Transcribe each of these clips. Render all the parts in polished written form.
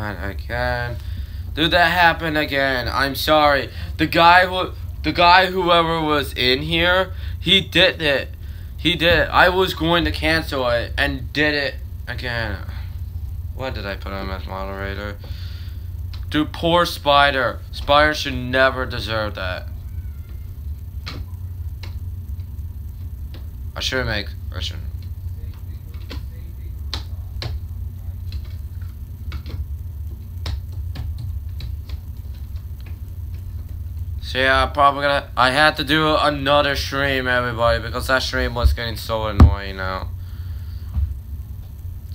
not again. Did that happen again? I'm sorry. The guy whoever was in here, he did it. He did it. I was going to cancel it and did it again. What did I put him as moderator? Dude, poor Spider. Spider should never deserve that. I shouldn't. So yeah, I had to do another stream, everybody, because that stream was getting so annoying now.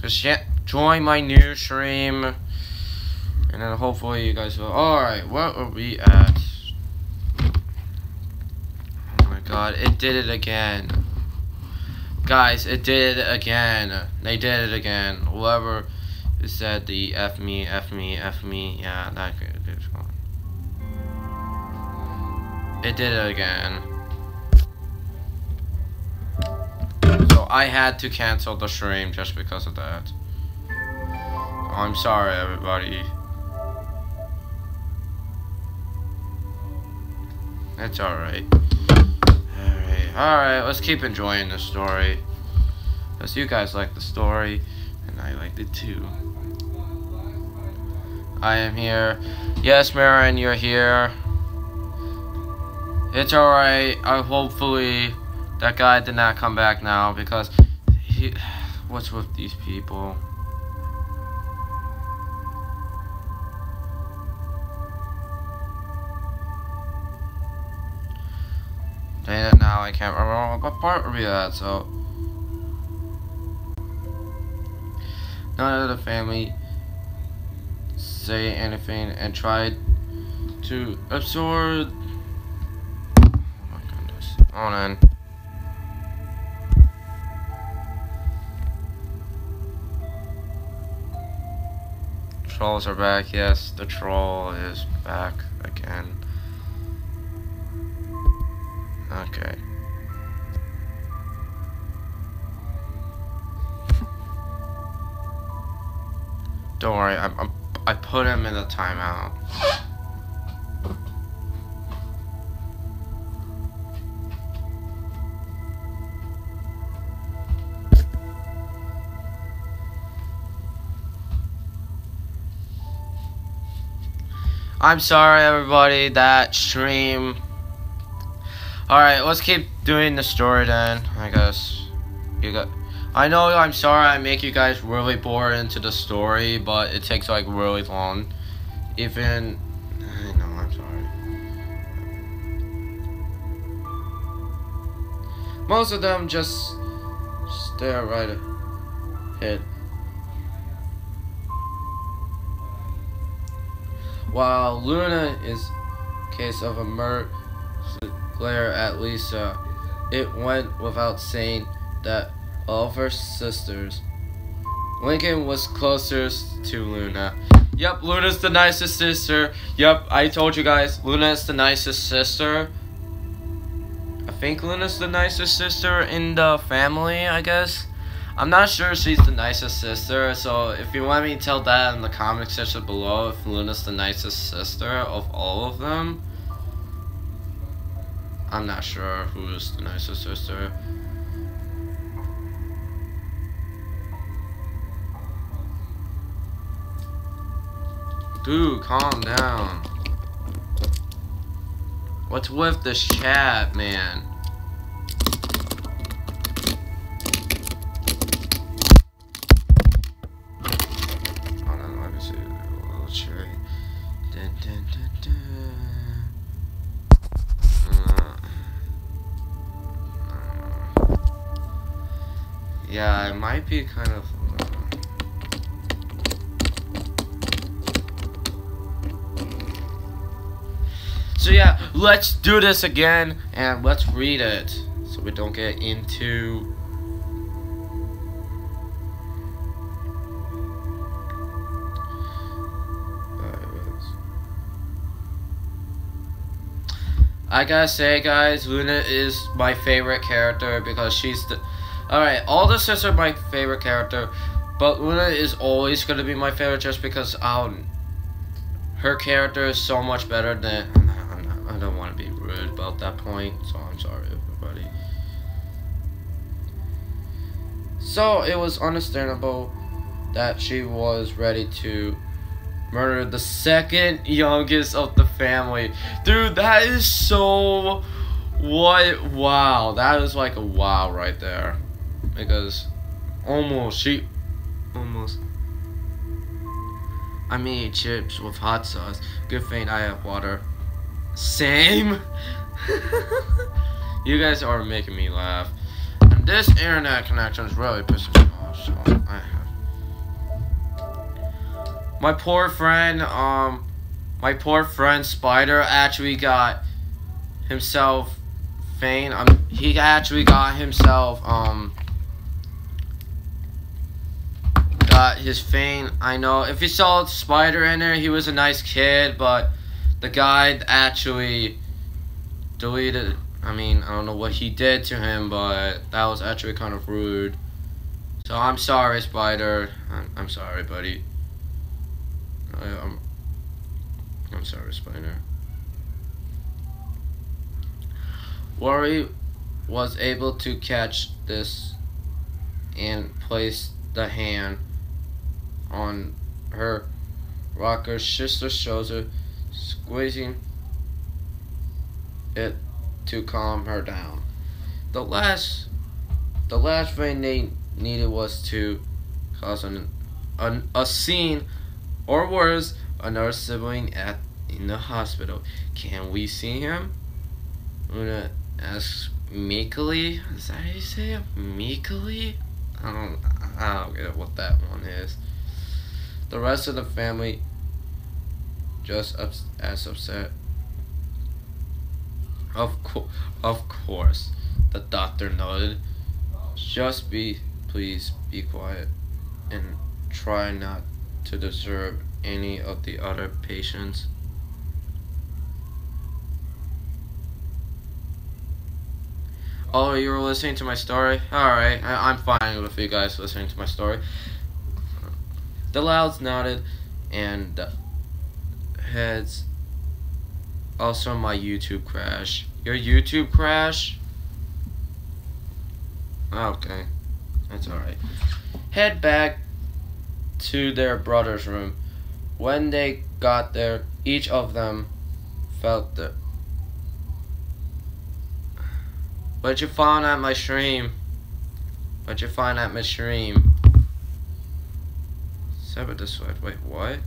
Just join my new stream, and then hopefully you guys will. Alright, what are we at? Oh my god, it did it again. Guys, it did it again. They did it again. Whoever said the F me, yeah, that could be fun. It did it again. So I had to cancel the stream just because of that. I'm sorry, everybody. It's alright. Alright, let's keep enjoying the story. Because you guys like the story, and I liked it too. I am here. Yes, Marin, you're here. It's alright. Hopefully that guy did not come back now, because what's with these people? Dang it, now I can't remember what part we at, so none of the family say anything and tried to absorb. On in. Trolls are back. Yes, the troll is back again. Okay. Don't worry. I put him in the timeout. I'm sorry, everybody, that stream. Alright, let's keep doing the story then, I guess. I know, I'm sorry I make you guys really bored into the story, but it takes like really long. I know, I'm sorry. Most of them just stare right ahead. While Luna is case of a murder glare at Lisa, it went without saying that all of her sisters, Lincoln was closest to Luna. Yep, Luna's the nicest sister. Yep, I told you guys, Luna is the nicest sister. I think Luna's the nicest sister in the family, I guess. I'm not sure she's the nicest sister, so if you want me to tell that in the comment section below, if Luna's the nicest sister of all of them. I'm not sure who is the nicest sister. Dude, calm down. What's with this chat, man? Yeah, it might be kind of. So yeah, let's do this again and let's read it so we don't get into. I gotta say, guys, Luna is my favorite character because she's the. Alright, all the sisters are my favorite character, But Luna is always gonna be my favorite just because her character is so much better than. I don't want to be rude about that point, so I'm sorry, everybody. So it was understandable that she was ready to murder the second youngest of the family. Dude, that is so. What? Wow, that is like a wow right there. Because almost. I made chips with hot sauce. Good thing I have water. Same. You guys are making me laugh. And this internet connection is really pissing me off. So I have. My poor friend Spider actually got himself fame. He actually got himself got his fame. I know if you saw Spider in there, he was a nice kid, but the guy actually deleted. I mean, I don't know what he did to him, but that was actually kind of rude. So I'm sorry, Spider. I'm sorry, buddy. I'm sorry, Spider. Worry was able to catch this and place the hand on her rocker's sister's shoulder, squeezing it to calm her down. The last thing they needed was to cause a scene, or worse, another sibling in the hospital. Can we see him? Luna asks meekly. Is that how you say it? Meekly? I don't get what that one is. The rest of the family just as upset. Of course, the doctor nodded. Please be quiet and try not to disturb any of the other patients. Oh, you were listening to my story? Alright, I'm fine with you guys listening to my story. The Louds nodded and heads. Also, my YouTube crash. Your YouTube crash? Okay, that's alright. Head back to their brother's room. When they got there, each of them felt the. What'd you find at my stream? What'd you find at my stream? 7 dislikes. Wait, what?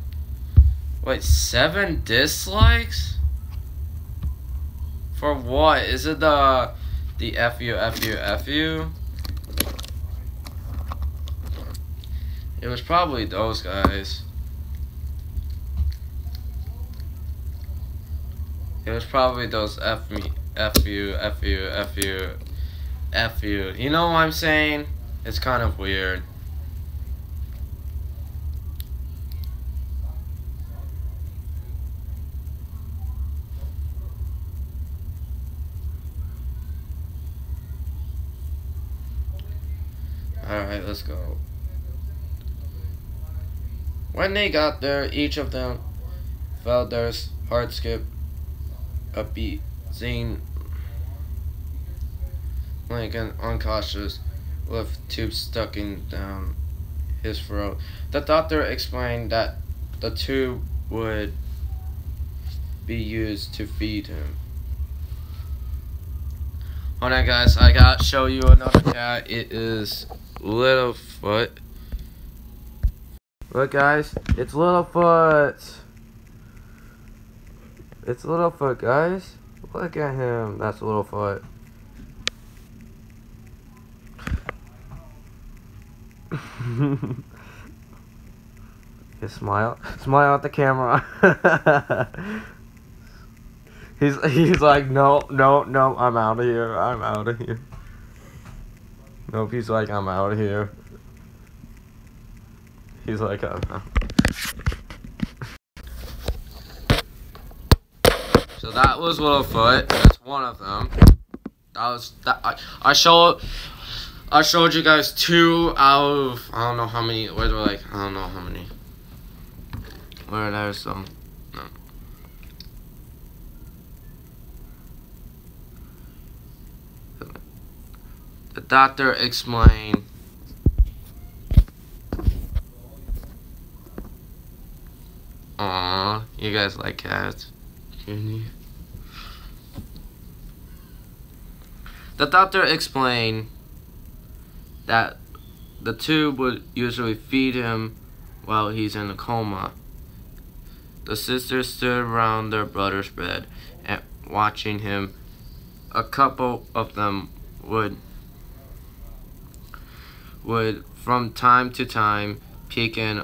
Wait, 7 dislikes? For what? Is it the FU? It was probably those guys. It was probably those FU. You know what I'm saying? It's kind of weird. Alright, let's go. When they got there, each of them felt their heart skip a beat. Seeing Lincoln unconscious with tubes stuck in down his throat. The doctor explained that the tube would be used to feed him. Hold on, guys, I gotta show you another cat. It is Littlefoot. Look, guys, it's Littlefoot. It's Littlefoot, guys. Look at him. That's Littlefoot. Just smile at the camera. he's like, no, I'm out of here. Nope, he's like, I'm out of here. He's like, So that was Littlefoot. That's one of them. I I showed you guys 2 out of I don't know how many. Where they're like I don't know how many. Where there's some. No. The doctor explained. Aww, you guys like cats. The doctor explained that the tube would usually feed him while he's in a coma. The sisters stood around their brother's bed and watching him. A couple of them would from time to time peek in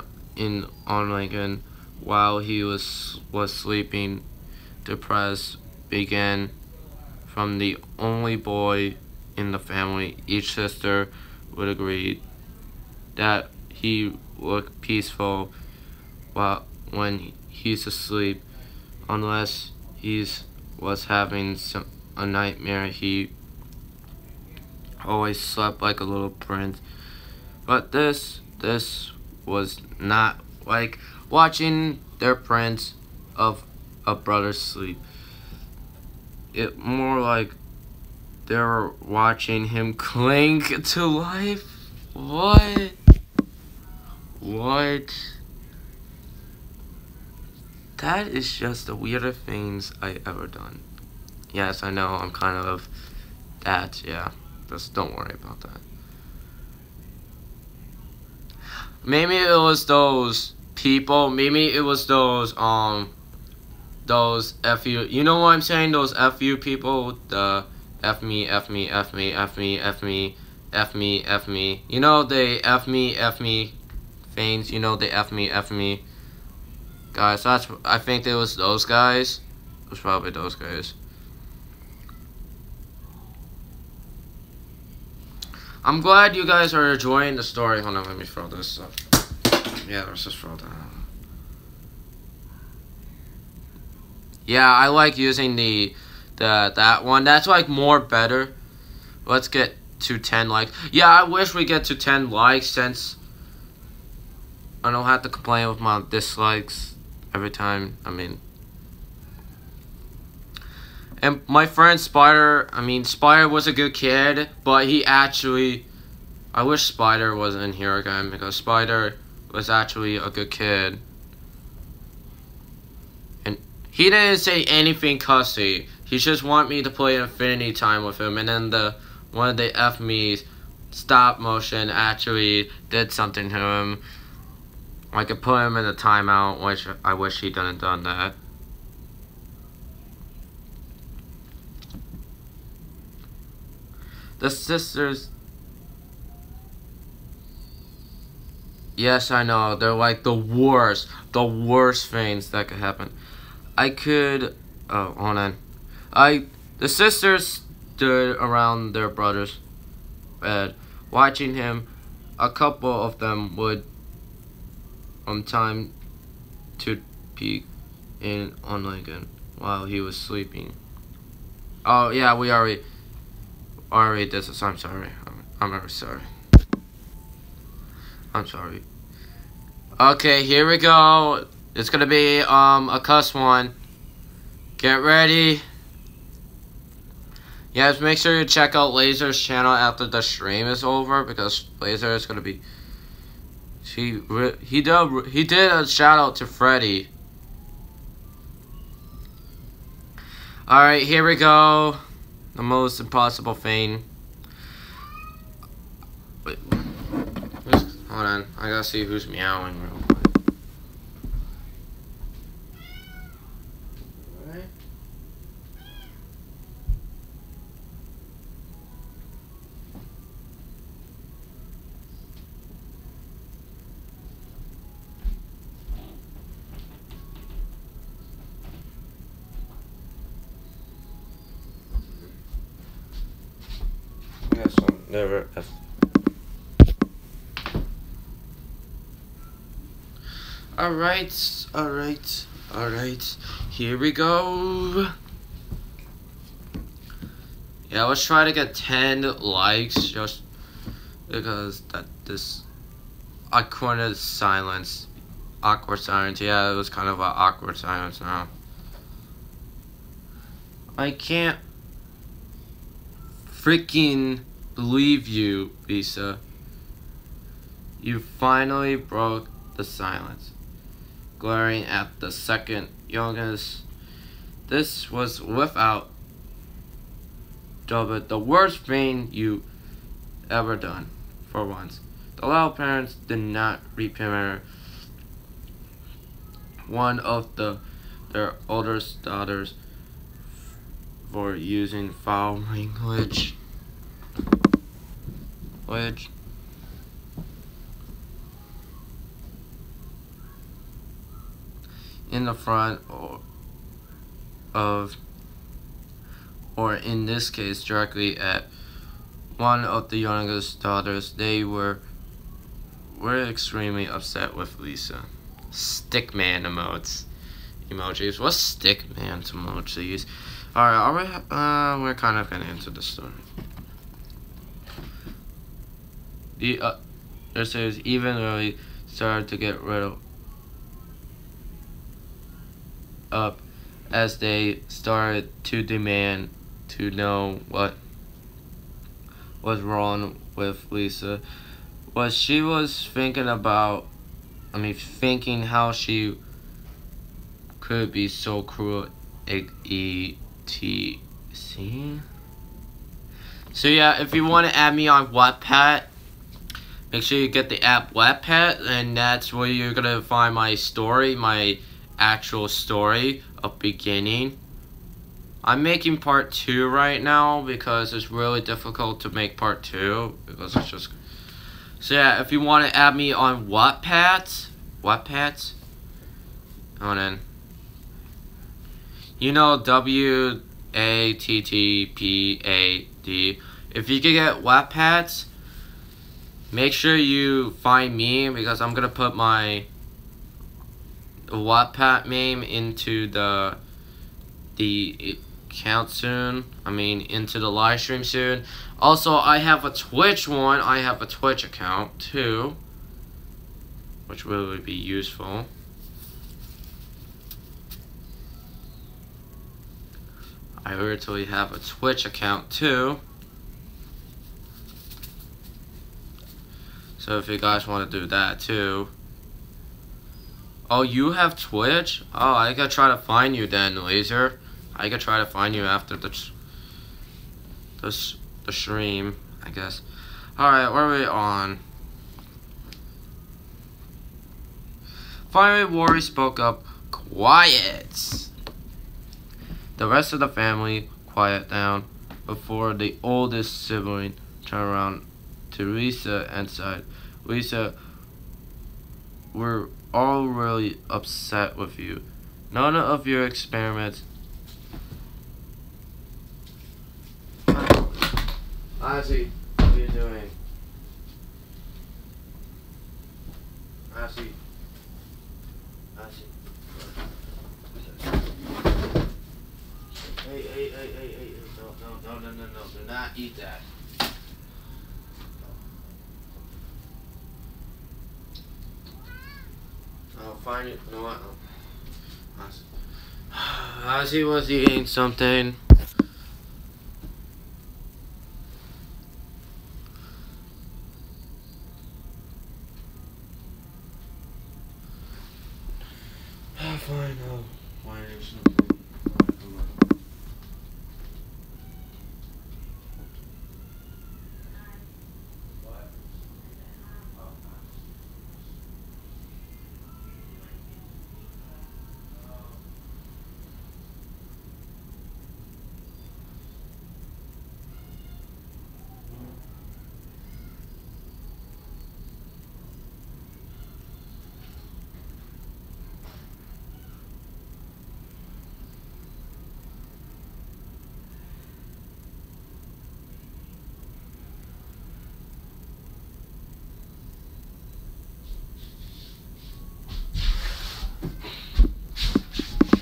on Lincoln while he was sleeping. Depressed began from the only boy in the family. Each sister would agree that he looked peaceful when he's asleep, unless was having a nightmare. He always slept like a little prince. But this was not like watching their prince of a brother sleep. It more like they were watching him cling to life. What? That is just the weirdest things I ever done. Yes, I know I'm kind of that, yeah. Just don't worry about that. Maybe it was those people, maybe it was those FU, you know what I'm saying? Those FU people, the F me, F me, F me, F me, F me, F me, F me. You know they F me things, you know they F me. Guys, I think it was those guys. It was probably those guys. I'm glad you guys are enjoying the story. Hold on, let me throw this up. Yeah, let's just throw that. Yeah, I like using that one. That's like more better. Let's get to 10 likes. Yeah, I wish we get to 10 likes since I don't have to complain with my dislikes every time. I mean, and my friend Spider, Spider was a good kid, but he actually, I wish Spider wasn't in here again because Spider was actually a good kid. And he didn't say anything cussy. He just wanted me to play Infinity Time with him, and then one of the F me's stop motion actually did something to him. I could put him in a timeout, which I wish he didn't done that. The sisters. Yes, I know. They're like the worst things that could happen. Oh, hold on. The sisters stood around their brother's bed, watching him. A couple of them would, from time to peek in on Lincoln while he was sleeping. Oh yeah, we already did this. I'm sorry. I'm very sorry. I'm sorry. Okay, here we go. It's gonna be a cuss one. Get ready. Yes, make sure you check out Laser's channel after the stream is over because Laser is gonna be. He did a shout out to Freddy. All right, here we go. The most impossible thing. Wait. Hold on, I gotta see who's meowing real quick. Alright. Yeah, so never. Alright, here we go. Yeah, let's try to get 10 likes, just because that this awkward silence. Awkward silence. Yeah, it was kind of an awkward silence now. I can't freaking believe you, Lisa. You finally broke the silence, glaring at the second youngest. This was without doubt the worst thing you ever done. For once, the loud parents did not reprimand one of their oldest daughters for using foul language. In the front of, or in this case, directly at one of the youngest daughters. They were extremely upset with Lisa. Stickman emojis. What's stickman emojis? Alright, we're kind of getting into the story. The series even really started to get rid of up as they started to demand to know what was wrong with Lisa. What she was thinking about, thinking how she could be so cruel, etc. So yeah, if you want to add me on Wattpad, make sure you get the app Wattpad, and that's where you're gonna find my story, my actual story of beginning. I'm making part 2 right now because it's really difficult to make part 2 because it's just. So yeah, if you want to add me on Wattpad, and then WATTPAD. If you can get Wattpads, make sure you find me because I'm gonna put my Wattpad name into the account soon. Into the live stream soon. Also, I have a Twitch one. I have a Twitch account too, which will really be useful. I literally have a Twitch account too. So if you guys want to do that too. Oh, you have Twitch? Oh, I gotta try to find you then, Laser. I could try to find you after the stream, I guess. Alright, where are we on? Finally, Rory spoke up. Quiet! The rest of the family quiet down before the oldest sibling turned around to Lisa and said, Lisa, we're all really upset with you. None of your experiments. Ozzy, what are you doing? Ozzy. Hey, no, do not eat that. I'll find it. You know what? Ozzy was eating something. Fine, I'll find him something. Come on.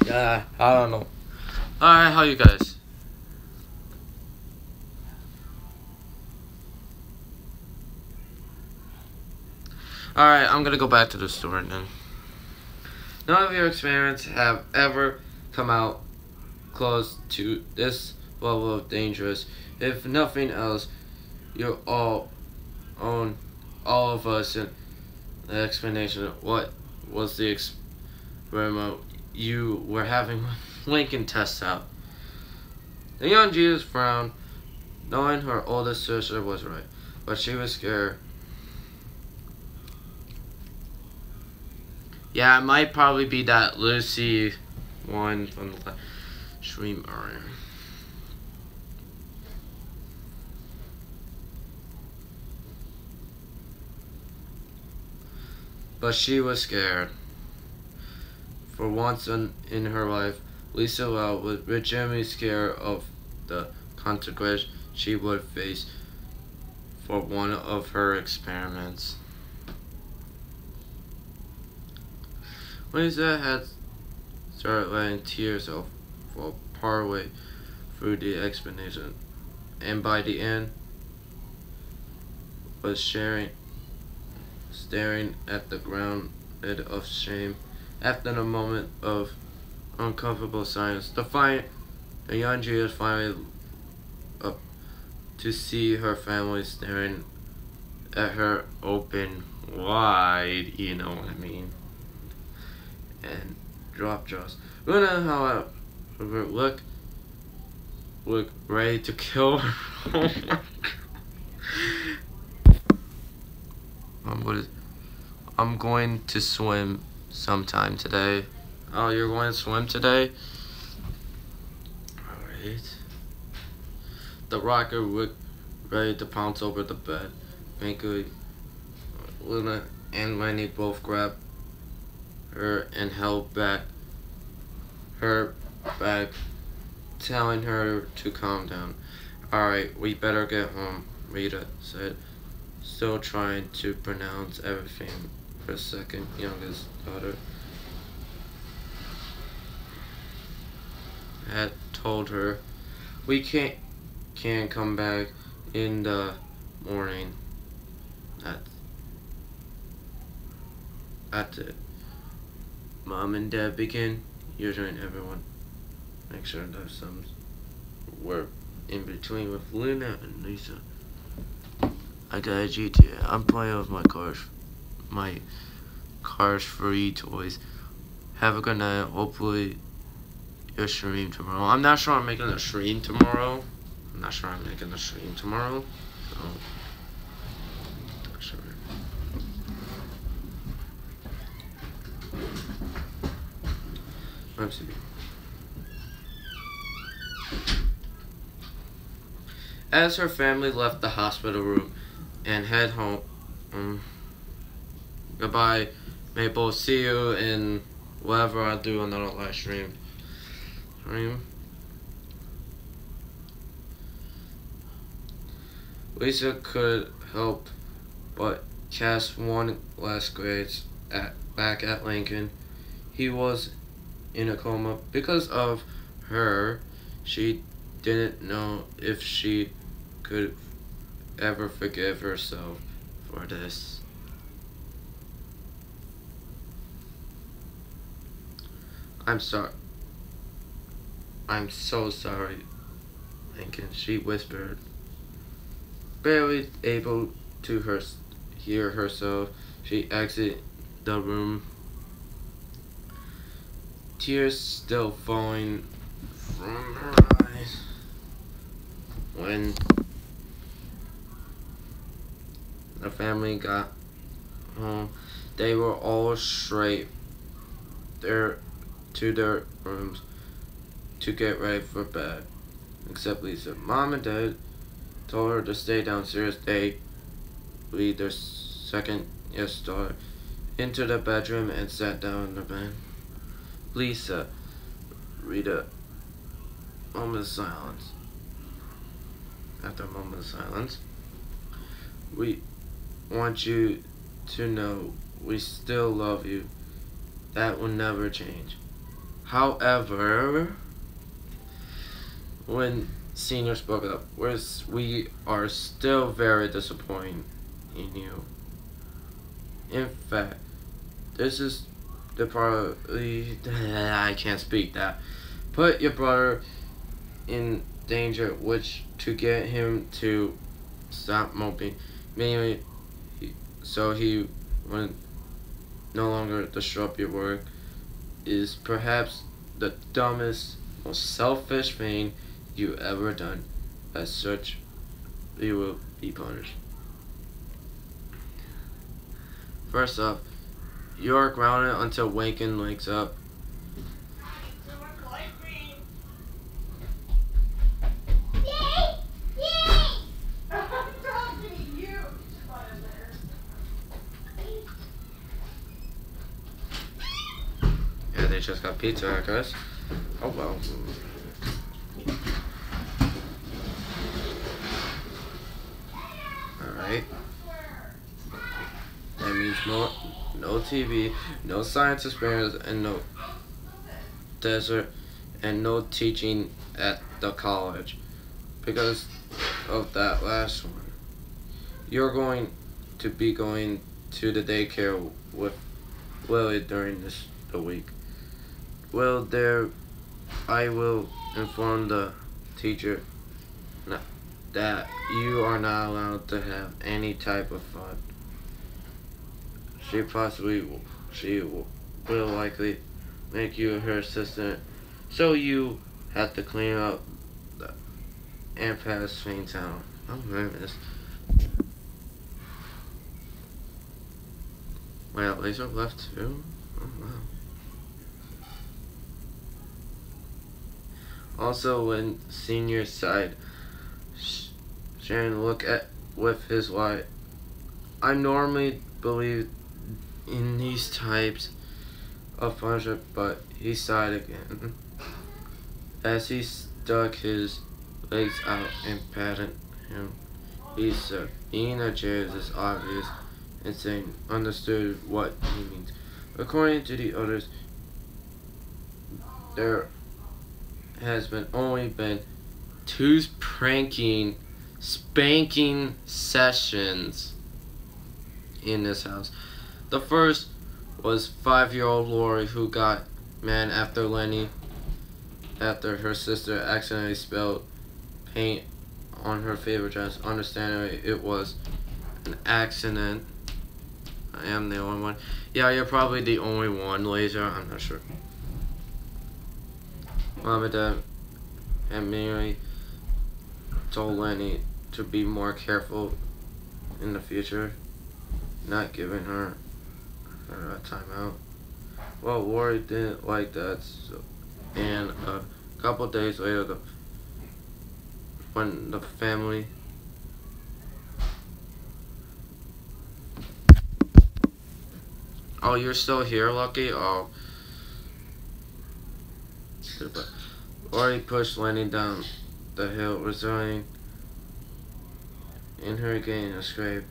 Yeah, I don't know. Alright, how you guys? Alright, I'm gonna go back to the story then. None of your experiments have ever come out close to this level of dangerous. If nothing else, you all own all of us in the explanation of what was the experiment you were having Lincoln tests out. The young Jews frowned, knowing her oldest sister was right, but she was scared. Yeah, it might probably be that Lucy one from the stream earlier. But she was scared. For once in her life, Lisa Lau was legitimately scared of the consequence she would face for one of her experiments. Lisa had started letting tears fall partway through the explanation, and by the end was staring at the ground of shame. After a moment of uncomfortable silence, the young Judas finally up to see her family staring at her open wide, you know what I mean, and drop jaws. Luna, however, looked ready to kill her. I'm going to swim sometime today. Oh, you're going to swim today? Alright. The rocker looked ready to pounce over the bed. Thankfully, Luna and Lenny both grabbed her and held her back, telling her to calm down. Alright, we better get home, Rita said, still trying to pronounce everything. Her second youngest daughter had told her, we can't come back in the morning. That's it. Mom and Dad begin. You're doing everyone. Make sure there's some work in between with Luna and Lisa. I got a GTA. I'm playing with my Cars free toys. Have a good night. Hopefully your stream tomorrow. I'm not sure I'm making a stream tomorrow. So, not sure. Let's see. As her family left the hospital room and head home, goodbye, Maple. See you in whatever I do another live stream. Lisa could help but cast one last glance back at Lincoln. He was in a coma. Because of her, she didn't know if she could ever forgive herself for this. I'm so sorry, Lincoln, she whispered, barely able to hear herself. She exited the room, tears still falling from her eyes. When the family got home, they were all straight there to their rooms to get ready for bed, except Lisa. Mom and Dad told her to stay downstairs. They lead their second daughter into the bedroom and sat down in the bed. Lisa, Rita, moment of silence. After a moment of silence, we want you to know we still love you. That will never change. However, when Senior spoke up, we are still very disappointed in you In fact, this is the probably I can't speak that. Put your brother in danger, which to get him to stop moping, mainly so he would no longer disrupt your work, is perhaps the dumbest, most selfish thing you ever done. As such, you will be punished. First off, you are grounded until Waken wakes up. Yeah, they just got pizza, I guess. Oh well. Alright. That means no TV, no science experiments, and no desert, and no teaching at the college. Because of that last one. You're going to be going to the daycare with Willie during the week. Well, there, I will inform the teacher that you are not allowed to have any type of fun. She will likely make you her assistant, so you have to clean up and pass things out. Oh goodness. Wait, Laser left too? Oh wow. Also, when senior side, Sharon look at with his wife. I normally believe in these types of punishment, but he sighed again as he stuck his legs out and patted him. He said, being a Jared is obvious and saying understood what he means. According to the others, there has only been two spanking sessions in this house. The first was 5-year-old Lori, who got mad after her sister accidentally spilled paint on her favorite dress. Understandably, it was an accident. I am the only one. Yeah, you're probably the only one, Laser. I'm not sure. Mom and Dad and Mary told Lenny to be more careful in the future, not giving her a timeout. Well, Lori didn't like that, and a couple days later, when the family Oh, you're still here, Lucky? Oh. Lori pushed Lenny down the hill, resulting in her getting a scrape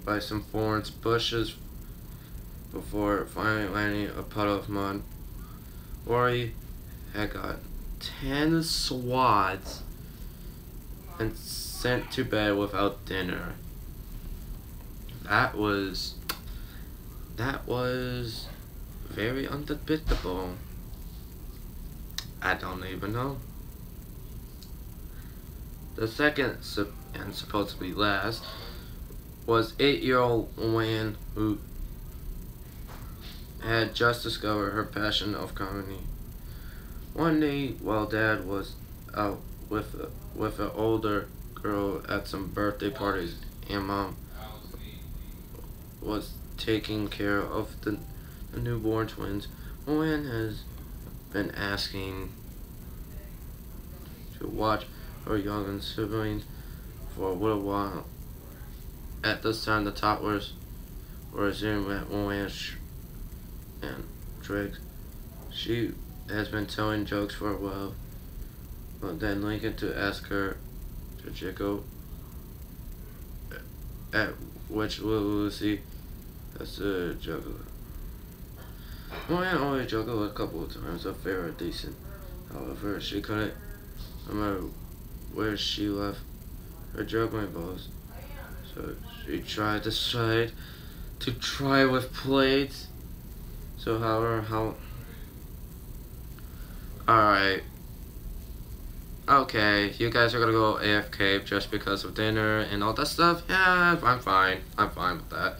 by some thorns, bushes, before finally landing a puddle of mud. Lori had got 10 swads and sent to bed without dinner. That was very undebatable. I don't even know. The second, and supposed to be last, was 8-year-old Luann, who had just discovered her passion of comedy. One day, while Dad was out with an older girl at some birthday parties, and Mom was taking care of the newborn twins, Luann has been asking to watch her younger siblings for a little while. At this time, the toddlers were zoomed at Luann and Drake. She has been telling jokes for a while, but then Lincoln to ask her to jiggle, at which Lucy has to juggle. Luann only juggled a couple of times, a fair or decent. However, she couldn't remember where she left her juggling balls, so she tried to decide to try with plates. So how alright. Okay, you guys are gonna go AFK just because of dinner and all that stuff? Yeah, I'm fine. I'm fine with that.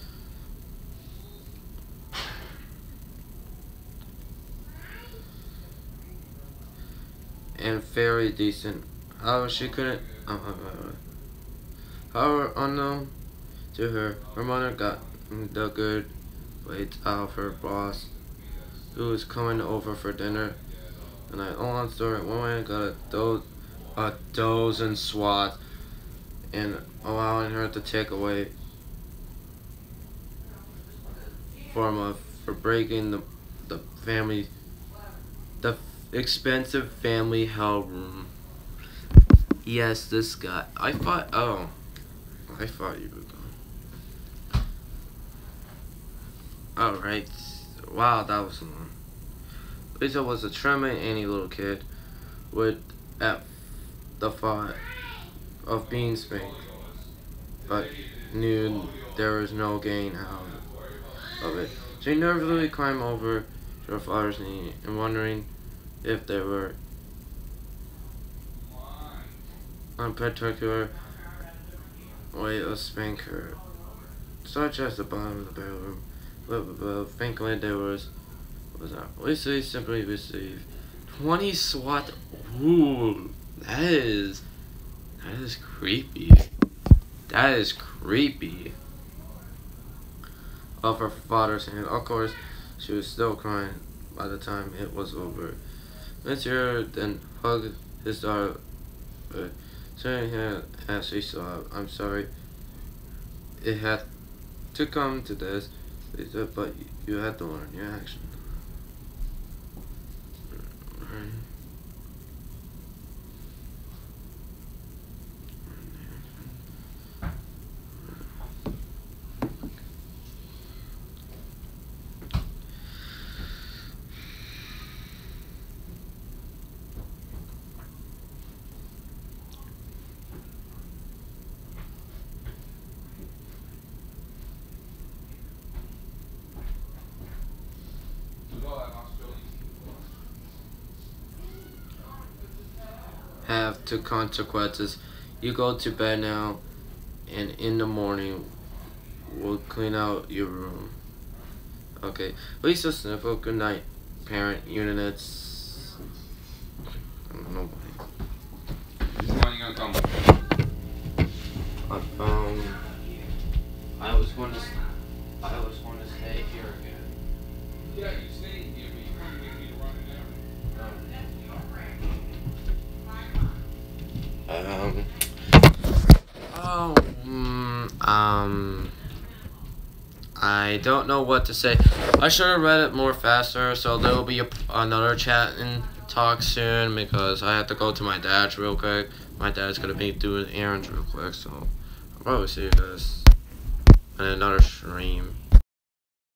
And very decent. However, she couldn't. However, unknown to her, her mother got the good weight out of her boss, who was coming over for dinner. And I long story, one man got a dozen swats and allowing her to take away for breaking the family the expensive family hell room. Yes, this guy. I thought you were gone. Alright. Wow, that was long. Lisa was a trembling any little kid with at the thought of being spanked, but knew there was no gain out of it. She nervously climbed over to her father's knee and wondering if there were a particular way to spank her, such as the bottom of the bedroom. But thankfully there was not. Lisa simply received 20 SWAT. Ooh, that is creepy. That is creepy. Of her father's hand. Of course, she was still crying by the time it was over. Monsieur then hugged his daughter, saying her as she sobbed, "I'm sorry it had to come to this, Lisa, but you had to learn your action." Have to consequences. You go to bed now, and in the morning, we'll clean out your room. Okay. Lisa Sniffle, good night, parent units. I don't know. When you gonna come? I was going to stay here again. Yeah, you stayed here, but you couldn't get me to run it down. I don't know what to say. I should have read it more faster, so there will be another chat and talk soon because I have to go to my dad's real quick. My dad's gonna be doing errands real quick, so I'll probably see you guys in another stream.